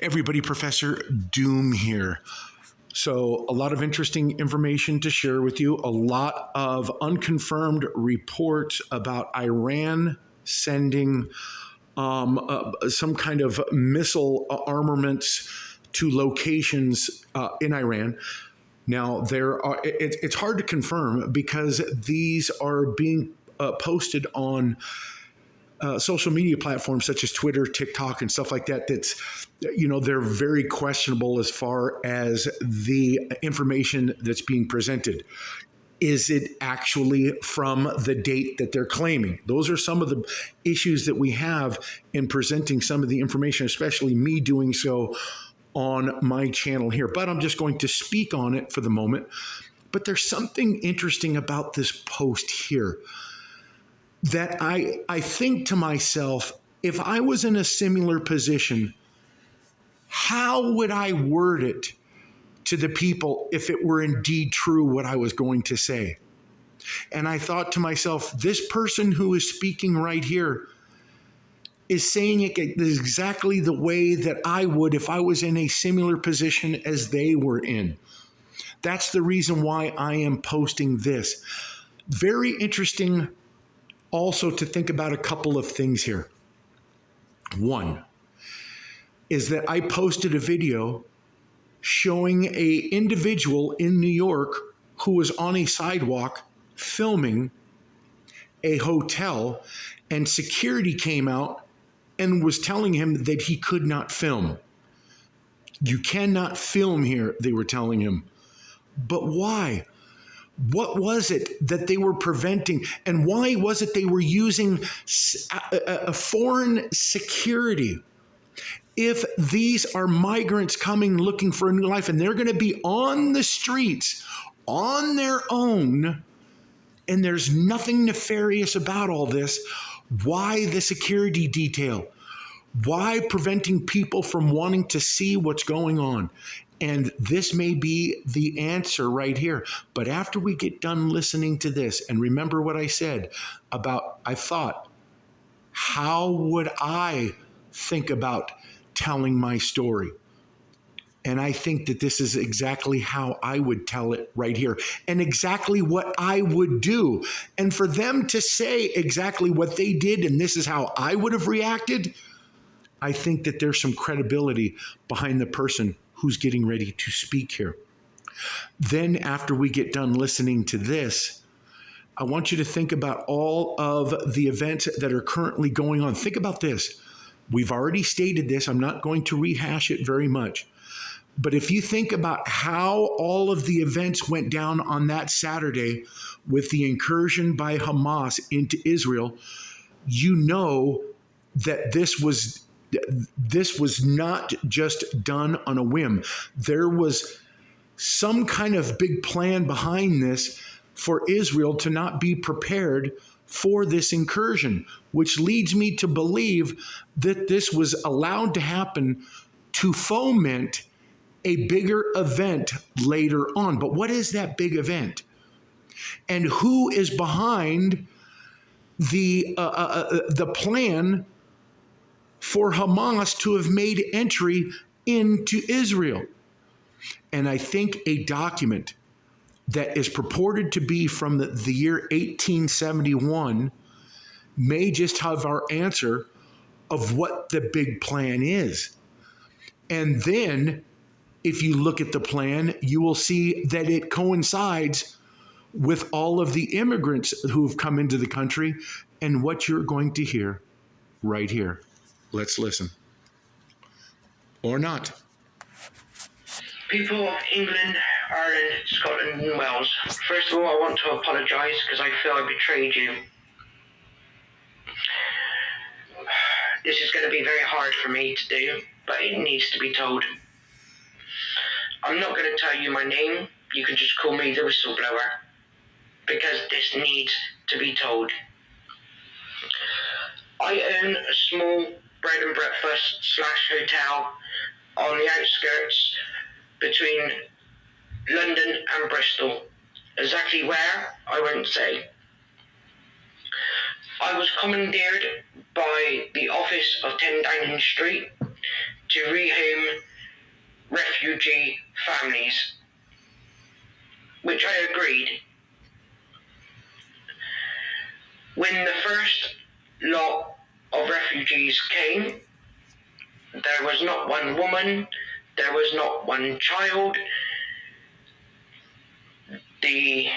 Everybody, Professor Doom here. So, a lot of interesting information to share with you. A lot of unconfirmed reports about Iran sending some kind of missile armaments to locations in Iran. Now, it's hard to confirm because these are being posted on social media platforms such as Twitter, TikTok, and stuff like that. They're very questionable as far as the information that's being presented. Is it actually from the date that they're claiming? Those are some of the issues that we have in presenting some of the information, especially me doing so on my channel here. But I'm just going to speak on it for the moment. But there's something interesting about this post here that I think to myself, if I was in a similar position, how would I word it to the people if it were indeed true what I was going to say? And I thought to myself, this person who is speaking right here is saying it exactly the way that I would if I was in a similar position as they were in. That's the reason why I am posting this. Very interesting also to think about a couple of things here. One is that I posted a video showing an individual in New York who was on a sidewalk filming a hotel, and security came out and was telling him that he could not film. You cannot film here, they were telling him. But why? What was it that they were preventing? And why was it they were using a foreign security? If these are migrants coming looking for a new life and they're going to be on the streets on their own, and there's nothing nefarious about all this, why the security detail? Why preventing people from wanting to see what's going on? And this may be the answer right here. But after we get done listening to this, and remember what I said about, I thought, how would I think about telling my story? And I think that this is exactly how I would tell it right here, and exactly what I would do. And for them to say exactly what they did, and this is how I would have reacted, I think that there's some credibility behind the person who's getting ready to speak here. Then after we get done listening to this, I want you to think about all of the events that are currently going on. Think about this. We've already stated this. I'm not going to rehash it very much. But if you think about how all of the events went down on that Saturday with the incursion by Hamas into Israel, you know that this was not just done on a whim. There was some kind of big plan behind this for Israel to not be prepared for this incursion, which leads me to believe that this was allowed to happen to foment a bigger event later on. But what is that big event? And who is behind the plan for Hamas to have made entry into Israel? And I think a document that is purported to be from the year 1871 may just have our answer of what the big plan is. And then, if you look at the plan, you will see that it coincides with all of the immigrants who have come into the country and what you're going to hear right here. Let's listen. Or not. People of England, Ireland, Scotland and Wales, first of all I want to apologise because I feel I betrayed you. This is going to be very hard for me to do, but it needs to be told. I'm not going to tell you my name, you can just call me the Whistleblower, because this needs to be told. I own a small bread and breakfast / hotel on the outskirts between London and Bristol. Exactly where, I won't say. I was commandeered by the office of 10 Downing Street to rehome refugee families, which I agreed. When the first lot of refugees came, there was not one woman, there was not one child. The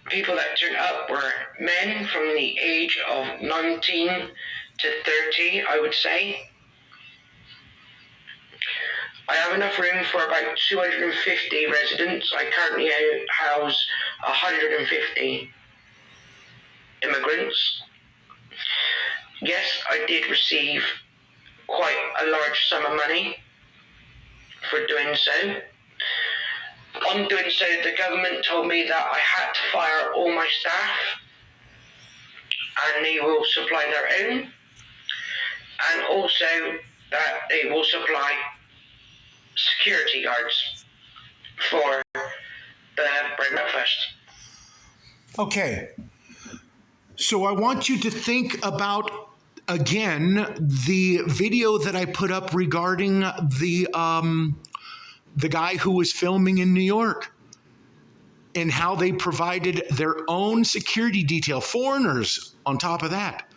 people that turned up were men from the age of 19 to 30, I would say. I have enough room for about 250 residents. I currently house 150 immigrants. Yes, I did receive quite a large sum of money for doing so. On doing so, the government told me that I had to fire all my staff and they will supply their own, and also that they will supply security guards for the breakfast. Okay. So I want you to think about, again, the video that I put up regarding the guy who was filming in New York and how they provided their own security detail, foreigners on top of that.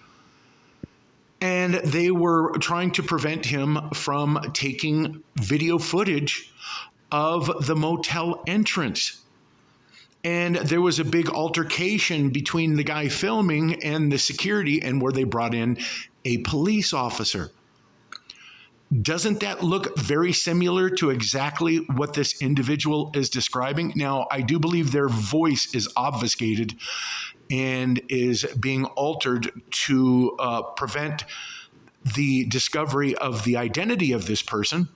And they were trying to prevent him from taking video footage of the motel entrance. And there was a big altercation between the guy filming and the security, and where they brought in a police officer. Doesn't that look very similar to exactly what this individual is describing? Now, I do believe their voice is obfuscated and is being altered to prevent the discovery of the identity of this person.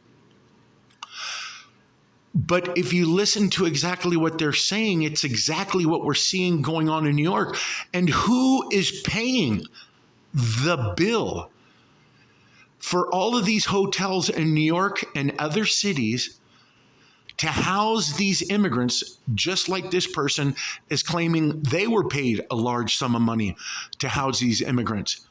But if you listen to exactly what they're saying, it's exactly what we're seeing going on in New York. And who is paying the bill for all of these hotels in New York and other cities to house these immigrants, just like this person is claiming they were paid a large sum of money to house these immigrants?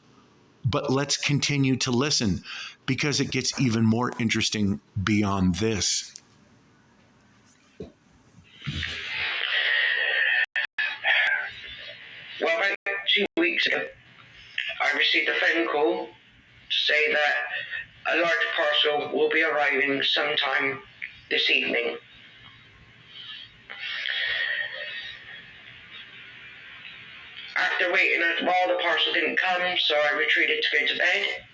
But let's continue to listen, because it gets even more interesting beyond this. Well, about 2 weeks ago, I received a phone call to say that a large parcel will be arriving sometime this evening. After waiting a while, the parcel didn't come, so I retreated to go to bed.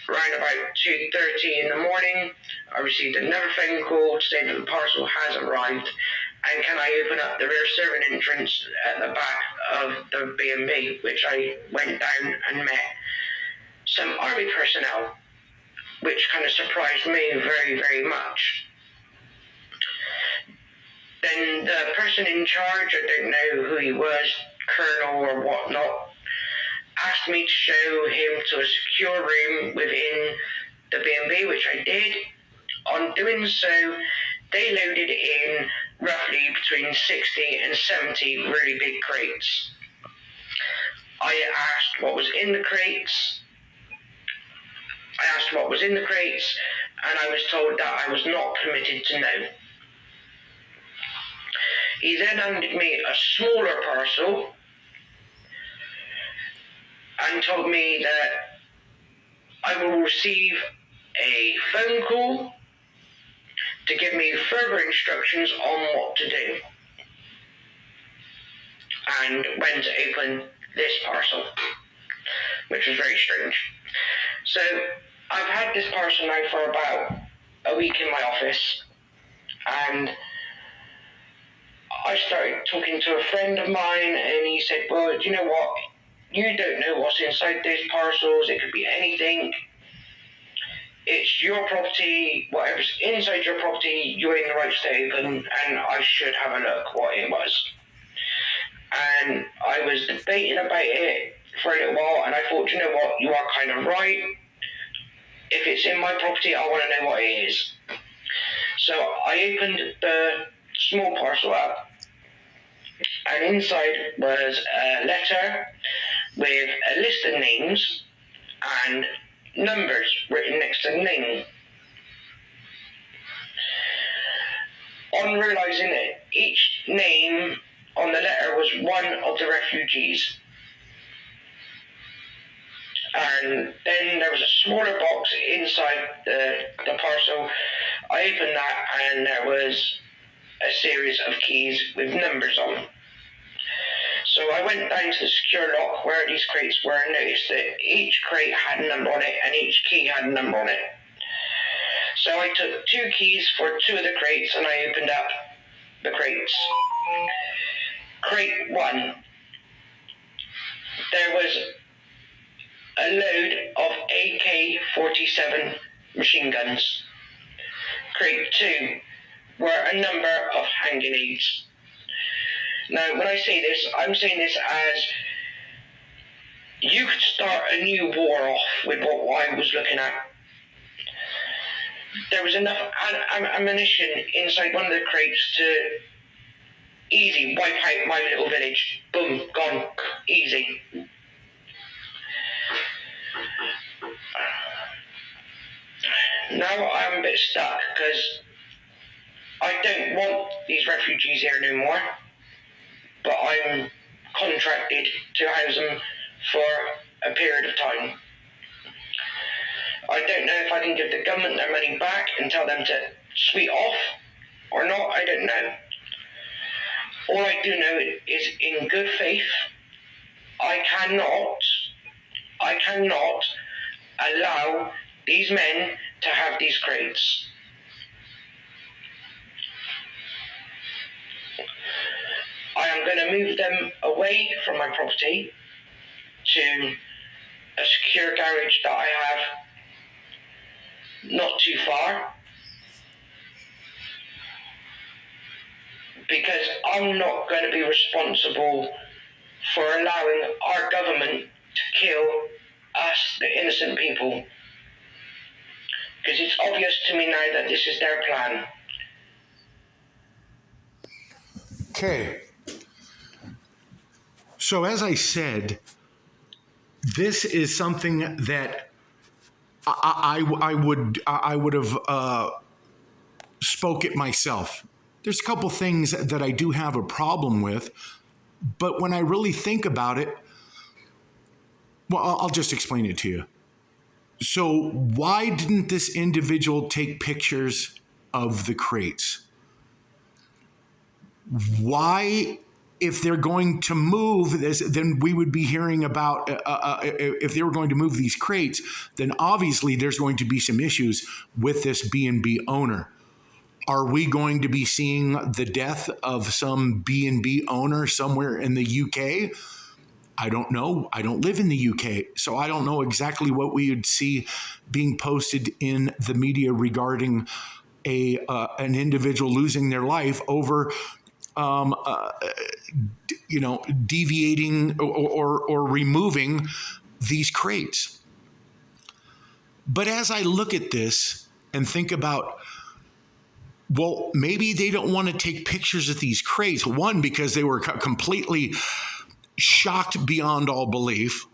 Around about 2:30 in the morning, I received another phone call to say that the parcel has arrived, and can I open up the rear servant entrance at the back of the B&B, which I went down and met some army personnel, which kind of surprised me very, very much. Then the person in charge, I don't know who he was, colonel or whatnot, asked me to show him to a secure room within the B&B, which I did. On doing so, they loaded in roughly between 60 and 70 really big crates. I asked what was in the crates. And I was told that I was not permitted to know. He then handed me a smaller parcel and told me that I will receive a phone call to give me further instructions on what to do and when to open this parcel, which was very strange. So I've had this parcel now for about a week in my office, and I started talking to a friend of mine, and he said, well, do you know what? You don't know what's inside these parcels. It could be anything. It's your property. Whatever's inside your property, you're in the right to open, and I should have a look what it was. And I was debating about it for a little while, and I thought, you know what? You are kind of right. If it's in my property, I want to know what it is. So I opened the small parcel up, and inside was a letter with a list of names and numbers written next to the name. On realising that each name on the letter was one of the refugees. And then there was a smaller box inside the parcel. I opened that and there was a series of keys with numbers on. So I went down to the secure lock where these crates were and noticed that each crate had a number on it and each key had a number on it. So I took 2 keys for 2 of the crates and I opened up the crates. Crate 1. There was a load of AK-47 machine guns. Crate 2 were a number of hand grenades. Now, when I say this, I'm saying this as you could start a new war off with what I was looking at. There was enough ammunition inside one of the crates to easy wipe out my little village. Boom, gone, easy. Now I'm a bit stuck because I don't want these refugees here no more, but I'm contracted to house them for a period of time. I don't know if I can give the government their money back and tell them to sweet off or not, I don't know. All I do know is in good faith, I cannot allow these men to have these crates. I am going to move them away from my property to a secure garage that I have not too far, because I'm not going to be responsible for allowing our government to kill us, the innocent people, because it's obvious to me now that this is their plan. Okay. So as I said, this is something that I would have spoke it myself. There's a couple things that I do have a problem with, but when I really think about it, well, I'll just explain it to you. So why didn't this individual take pictures of the crates? Why, if they're going to move this, then we would be hearing about, if they were going to move these crates, then obviously there's going to be some issues with this B&B owner. Are we going to be seeing the death of some B&B owner somewhere in the UK? I don't know. I don't live in the UK, so I don't know exactly what we would see being posted in the media regarding an individual losing their life over deviating or removing these crates. But as I look at this and think about, well, maybe they don't want to take pictures of these crates. One, because they were completely shocked beyond all belief.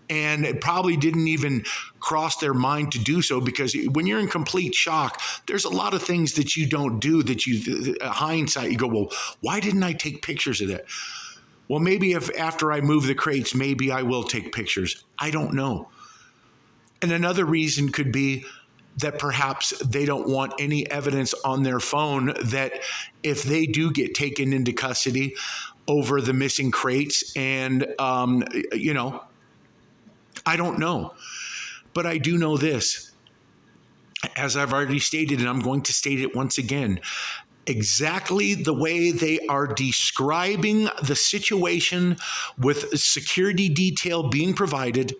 And it probably didn't even cross their mind to do so, because when you're in complete shock, there's a lot of things that you don't do that you, hindsight, you go, well, why didn't I take pictures of that? Well, maybe if after I move the crates, maybe I will take pictures. I don't know. And another reason could be that perhaps they don't want any evidence on their phone that if they do get taken into custody over the missing crates and, I don't know, but I do know this, as I've already stated, and I'm going to state it once again, exactly the way they are describing the situation with security detail being provided,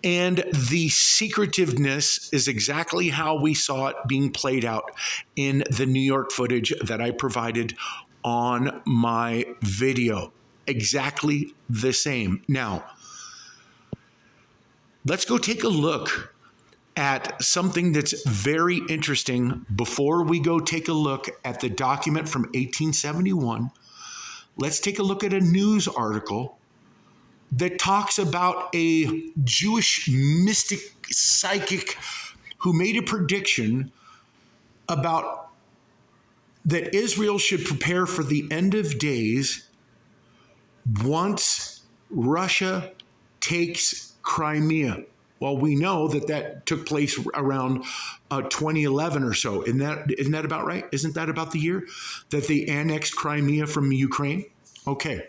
and the secretiveness is exactly how we saw it being played out in the New York footage that I provided on my video. Exactly the same. Now, let's go take a look at something that's very interesting before we go take a look at the document from 1871. Let's take a look at a news article that talks about a Jewish mystic psychic who made a prediction about that Israel should prepare for the end of days once Russia takes Crimea. Well, we know that that took place around 2011 or so. Isn't that about right? Isn't that about the year that they annexed Crimea from Ukraine? Okay.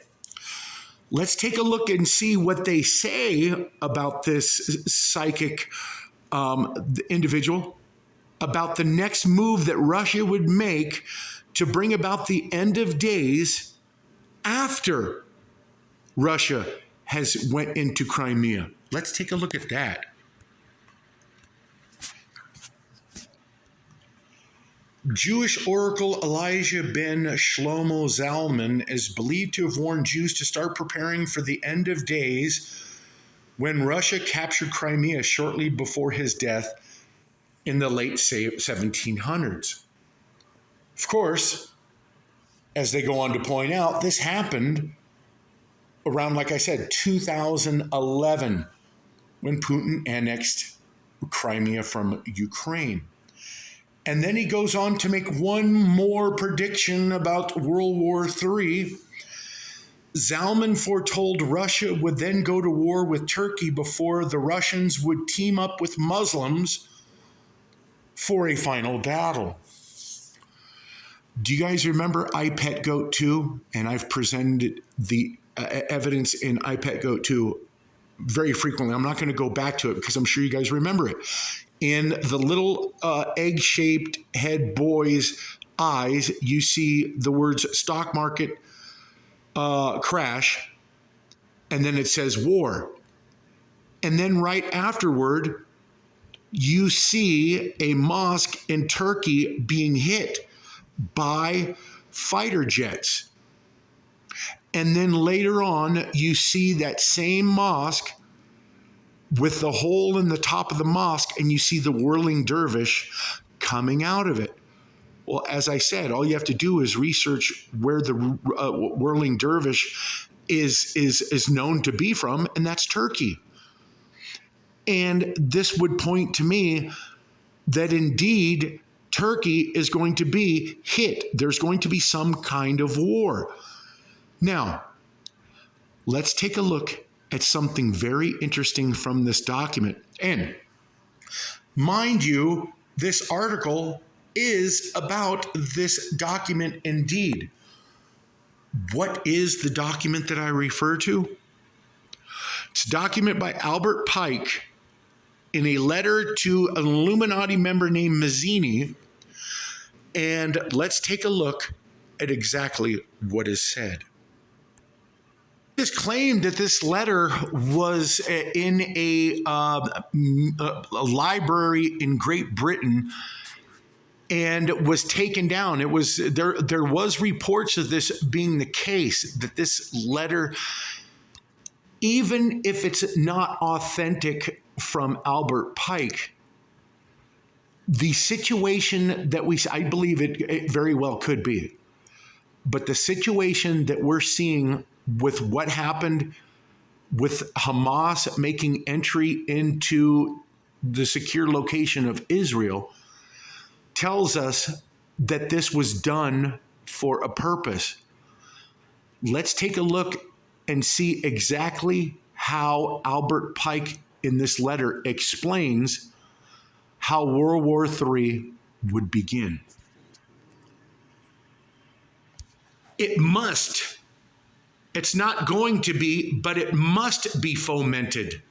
Let's take a look and see what they say about this psychic individual, about the next move that Russia would make to bring about the end of days after Russia has went into Crimea. Let's take a look at that. Jewish oracle Elijah ben Shlomo Zalman is believed to have warned Jews to start preparing for the end of days when Russia captured Crimea shortly before his death in the late 1700s. Of course, as they go on to point out, this happened around, like I said, 2011, when Putin annexed Crimea from Ukraine. And then he goes on to make one more prediction about World War III. Zalman foretold Russia would then go to war with Turkey before the Russians would team up with Muslims for a final battle. Do you guys remember I Pet Goat 2? And I've presented the evidence in I Pet Goat 2 very frequently. I'm not going to go back to it because I'm sure you guys remember it. In the little egg-shaped head boy's eyes, you see the words stock market crash, and then it says war. And then right afterward, you see a mosque in Turkey being hit by fighter jets. And then later on, you see that same mosque with the hole in the top of the mosque, and you see the whirling dervish coming out of it. Well, as I said, all you have to do is research where the whirling dervish is known to be from, and that's Turkey. And this would point to me that indeed Turkey is going to be hit. There's going to be some kind of war. Now, let's take a look at something very interesting from this document. And mind you, this article is about this document indeed. What is the document that I refer to? It's a document by Albert Pike in a letter to an Illuminati member named Mazzini. And let's take a look at exactly what is said. It is claimed that this letter was in a library in Great Britain and was taken down. It was there was reports of this being the case, that this letter, even if it's not authentic from Albert Pike, the situation that I believe it very well could be, but the situation that we're seeing with what happened with Hamas making entry into the secure location of Israel tells us that this was done for a purpose. Let's take a look and see exactly how Albert Pike in this letter explains how World War III would begin. It's not going to be, but it must be fomented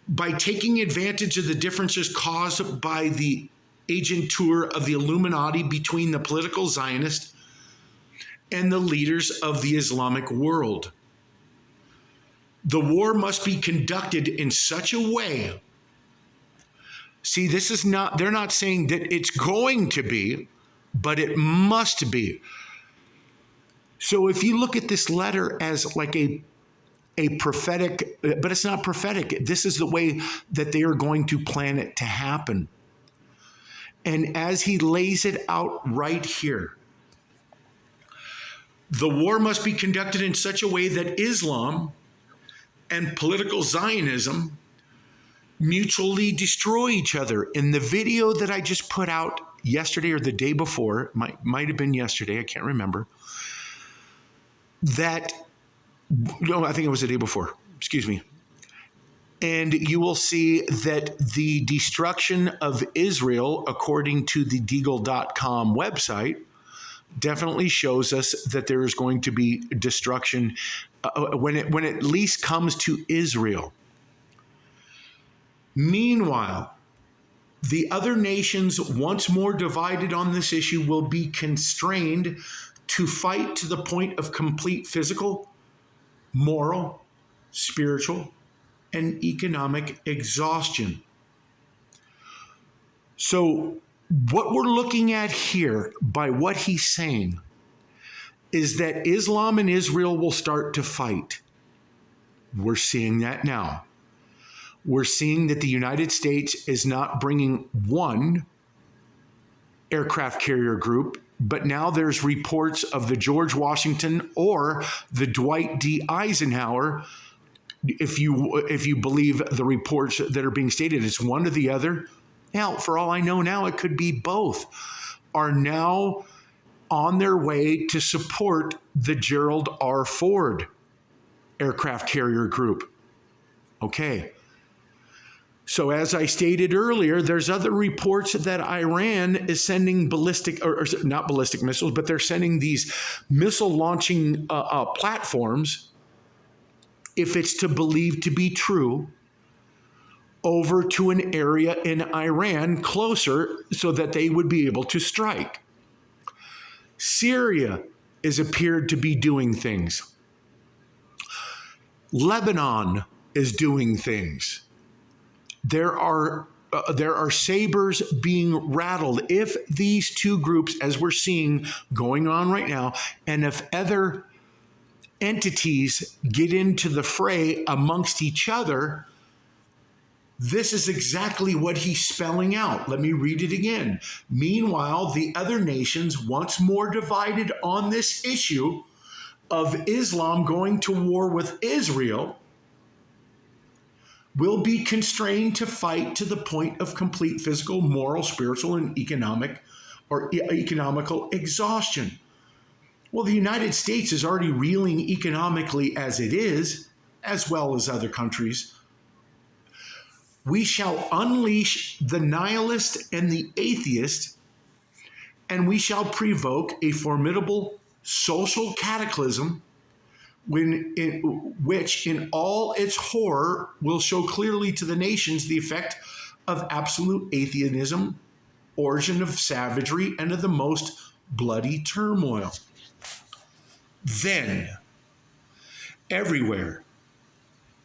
by taking advantage of the differences caused by the agentur of the Illuminati between the political Zionists and the leaders of the Islamic world. The war must be conducted in such a way. See, they're not saying that it's going to be, but it must be. So if you look at this letter as like a prophetic, but it's not prophetic. This is the way that they are going to plan it to happen. And as he lays it out right here, the war must be conducted in such a way that Islam, and political Zionism mutually destroy each other. In the video that I just put out yesterday or the day before, might have been yesterday, I can't remember, I think it was the day before, excuse me. And you will see that the destruction of Israel, according to the Deagle.com website, definitely shows us that there is going to be destruction when it at least comes to Israel. Meanwhile, the other nations, once more divided on this issue, will be constrained to fight to the point of complete physical, moral, spiritual, and economic exhaustion. So, what we're looking at here, by what he's saying, is that Islam and Israel will start to fight. We're seeing that now. We're seeing that the United States is not bringing one aircraft carrier group, but now there's reports of the George Washington or the Dwight D. Eisenhower. If you believe the reports that are being stated, it's one or the other. Hell, for all I know now, it could be both, are now on their way to support the Gerald R. Ford aircraft carrier group. Okay. So as I stated earlier, there's other reports that Iran is sending ballistic, or not ballistic missiles, but they're sending these missile launching platforms, if it's to believe to be true, over to an area in Iran closer so that they would be able to strike. Syria is appeared to be doing things. Lebanon is doing things. There are sabers being rattled. If these two groups, as we're seeing going on right now, and if other entities get into the fray amongst each other, this is exactly what he's spelling out. Let me read it again. Meanwhile, the other nations, once more divided on this issue of Islam going to war with Israel, will be constrained to fight to the point of complete physical, moral, spiritual, and economical exhaustion. Well, the United States is already reeling economically as it is, as well as other countries. We shall unleash the nihilist and the atheist, and we shall provoke a formidable social cataclysm which in all its horror will show clearly to the nations the effect of absolute atheism, origin of savagery, and of the most bloody turmoil. Then, everywhere,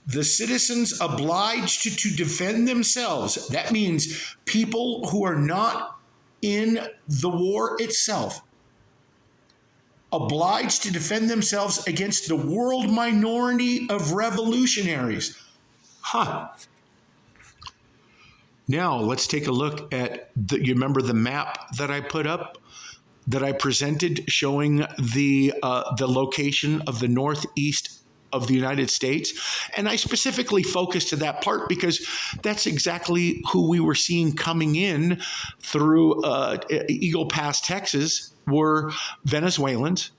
the citizens obliged to defend themselves, that means people who are not in the war itself, obliged to defend themselves against the world minority of revolutionaries. Now, let's take a look at you remember the map that I put up, that I presented, showing the location of the northeast of the United States. And I specifically focused to that part because that's exactly who we were seeing coming in through Eagle Pass, Texas, were Venezuelans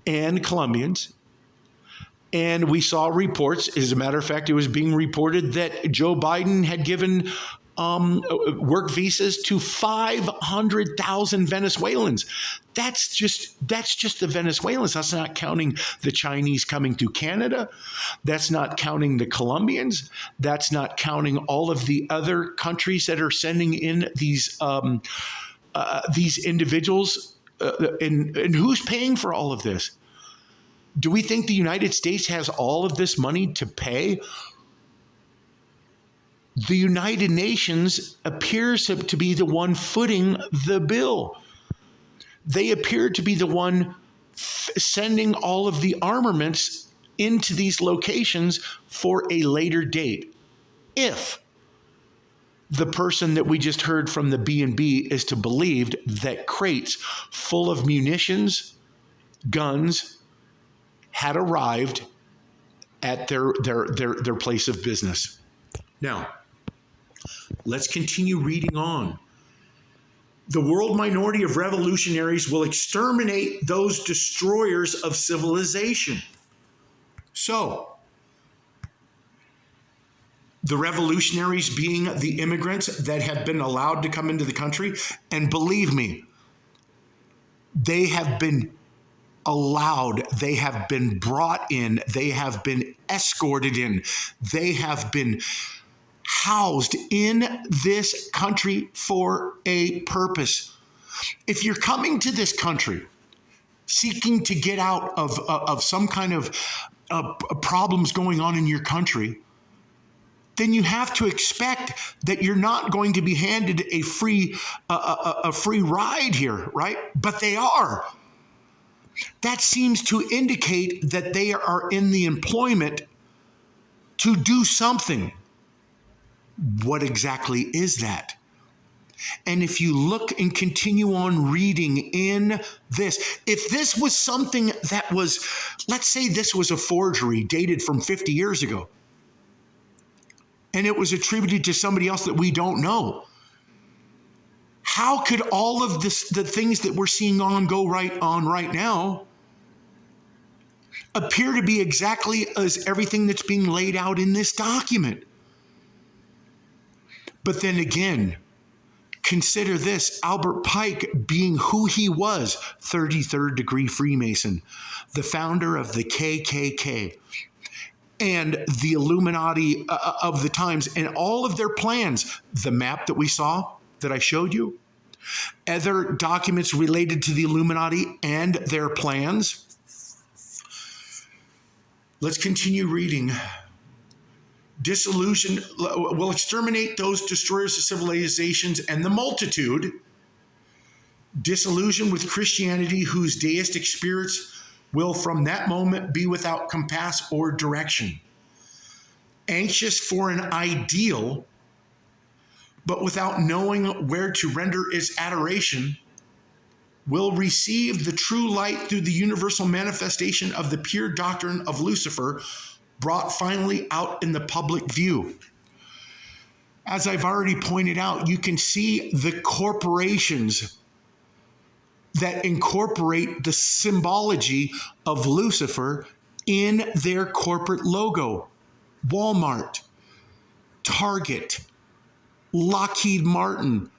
and Colombians. And we saw reports, as a matter of fact, it was being reported that Joe Biden had given work visas to 500,000 Venezuelans. That's just the Venezuelans. That's not counting the Chinese coming through Canada. That's not counting the Colombians. That's not counting all of the other countries that are sending in these individuals. And who's paying for all of this? Do we think the United States has all of this money to pay? The United Nations appears to be the one footing the bill. They appear to be the one sending all of the armaments into these locations for a later date. If the person that we just heard from the B&B is to believe that crates full of munitions, guns, had arrived at their place of business. Now, let's continue reading on. The world minority of revolutionaries will exterminate those destroyers of civilization. So, the revolutionaries being the immigrants that have been allowed to come into the country, and believe me, they have been allowed, they have been brought in, they have been escorted in, they have been housed in this country for a purpose. If you're coming to this country seeking to get out of some kind of problems going on in your country, then you have to expect that you're not going to be handed a free ride here, right? But they are. That seems to indicate that they are in the employment to do something. What exactly is that? And if you look and continue on reading in this, if this was something that was, let's say this was a forgery dated from 50 years ago, and it was attributed to somebody else that we don't know, how could all of this, the things that we're seeing go right now, appear to be exactly as everything that's being laid out in this document? But then again, consider this: Albert Pike being who he was, 33rd degree Freemason, the founder of the KKK and the Illuminati of the times, and all of their plans, the map that we saw, that I showed you, other documents related to the Illuminati and their plans. Let's continue reading. Disillusion will exterminate those destroyers of civilizations and the multitude, disillusioned with Christianity, whose deistic spirits will from that moment be without compass or direction, anxious for an ideal, but without knowing where to render its adoration, will receive the true light through the universal manifestation of the pure doctrine of Lucifer, brought finally out in the public view. As I've already pointed out, you can see the corporations that incorporate the symbology of Lucifer in their corporate logo. Walmart, Target, Lockheed Martin,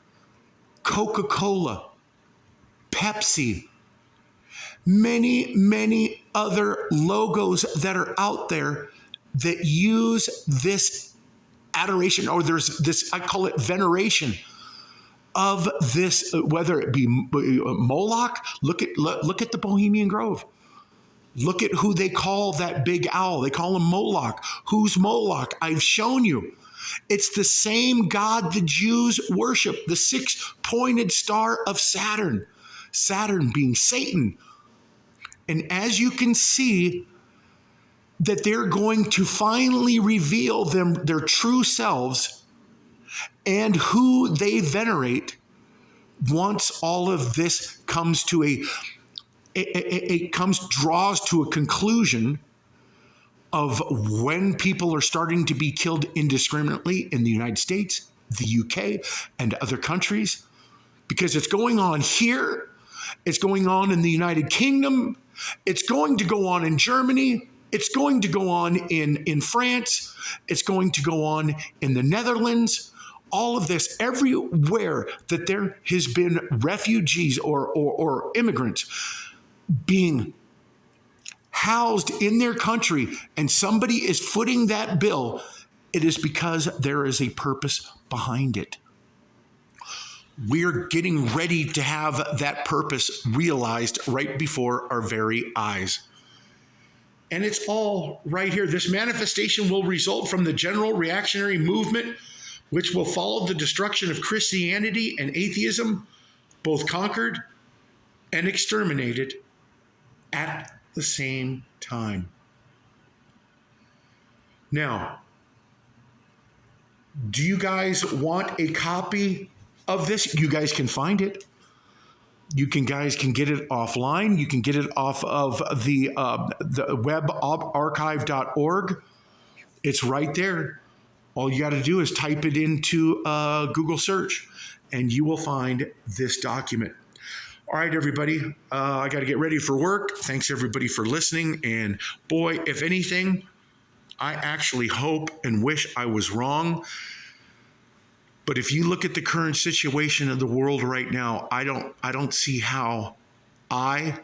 Coca-Cola, Pepsi, many other logos that are out there that use this adoration, or there's this, I call it veneration of this, whether it be Moloch. Look at the Bohemian Grove. Look at who they call that big owl. They call him Moloch. Who's Moloch? I've shown you. It's the same God the Jews worship, the six-pointed star of Saturn. Saturn being Satan. And as you can see, that they're going to finally reveal their true selves and who they venerate once all of this comes to draws to a conclusion of when people are starting to be killed indiscriminately in the United States, the UK, and other countries, because it's going on here, it's going on in the United Kingdom, it's going to go on in Germany, it's going to go on in France, it's going to go on in the Netherlands. All of this, everywhere that there has been refugees or immigrants being housed in their country, and somebody is footing that bill, it is because there is a purpose behind it. We're getting ready to have that purpose realized right before our very eyes. And it's all right here. This manifestation will result from the general reactionary movement, which will follow the destruction of Christianity and atheism, both conquered and exterminated at the same time. Now, do you guys want a copy of this? You guys can find it. You guys can get it offline. You can get it off of the webarchive.org. It's right there. All you got to do is type it into Google search, and you will find this document. All right, everybody, I got to get ready for work. Thanks, everybody, for listening. And boy, if anything, I actually hope and wish I was wrong. But if you look at the current situation of the world right now, I don't see how I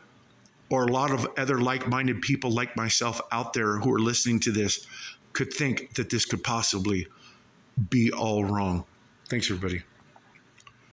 or a lot of other like-minded people like myself out there who are listening to this could think that this could possibly be all wrong. Thanks, everybody.